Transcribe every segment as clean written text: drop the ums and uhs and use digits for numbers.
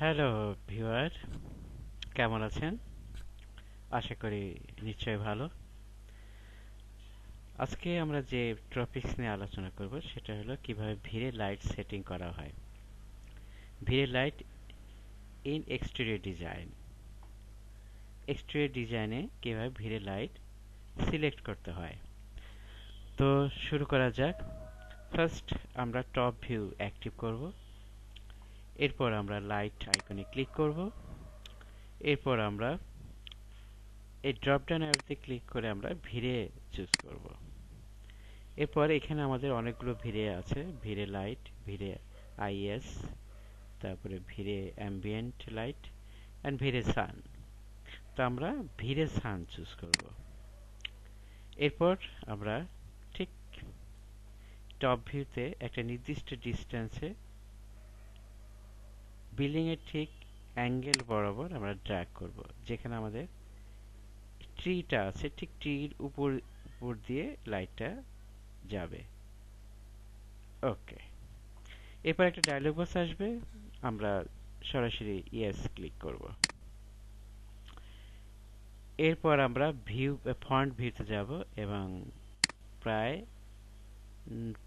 Hello viewer, কেমন আছেন? আশা করি নিশ্চয়ই ভালো। আজকে আমরা যে টপিকস নিয়ে আলোচনা করব সেটা হলো কিভাবে ভিড়ে লাইট সেটিং করা হয়। ভিড়ে light in exterior design. Exterior ডিজাইনে কিভাবে ভিড়ে লাইট সিলেক্ট করতে হয়। তো শুরু করা যাক। ফার্স্ট আমরা টপ ভিউ অ্যাক্টিভ করব। এরপর আমরা লাইট আইকনে ক্লিক করব। এরপর আমরা এই ড্রপ ডাউন অ্যারোতে ক্লিক করে আমরা ভিড়ে চুজ করব। এরপর এখানে আমাদের অনেকগুলো ভিড়ে আছে, ভিড়ে লাইট, ভিড়ে আইএস, তারপরে ভিড়ে অ্যাম্বিয়েন্ট লাইট অ্যান্ড ভিড়ে সান। তো আমরা ভিড়ে সান চুজ করব। এরপর আমরা ঠিক টপ ভিউতে একটা নির্দিষ্ট ডিস্টেন্সে বিল্ডিং এর ঠিক অ্যাঙ্গেল বরাবর আমরা ড্র্যাগ করব। যেখানে আমাদের ট্রিটা আছে ঠিক ট্রির উপর দিয়ে লাইটটা যাবে। ওকে, এরপর একটা ডায়লগ বক্স আসবে, আমরা সরাসরি ইয়েস ক্লিক করব। এরপর আমরা ফন্ট ভিউতে যাব এবং প্রায়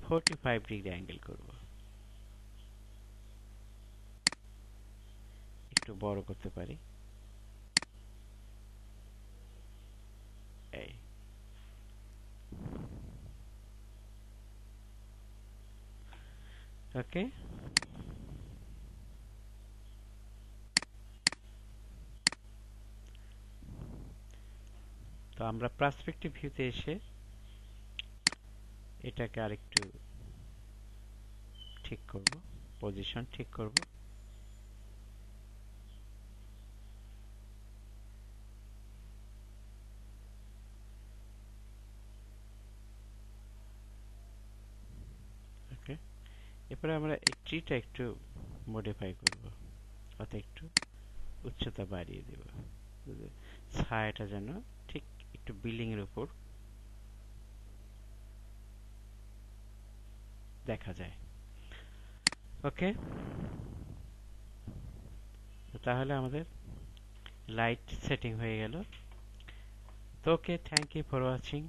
45 ডিগ্রি অ্যাঙ্গেল করব। একটু বড় করতে পারি। এই ওকে, তো আমরা পার্সপেক্টিভ ভিউতে এসে এটাকে আরেকটু ঠিক করব, পজিশন ঠিক করব। ওকে, এরপরে আমরা এই ট্রিটা একটু মডিফাই করব, অর্থাৎ একটু উচ্চতা বাড়িয়ে দেব, ছায়াটা যেন ঠিক একটু বিল্ডিং এর উপর দেখা যায়। ওকে, তাহলে আমাদের লাইট সেটিং হয়ে গেল। তো ওকে, থ্যাংক ইউ ফর ওয়াচিং।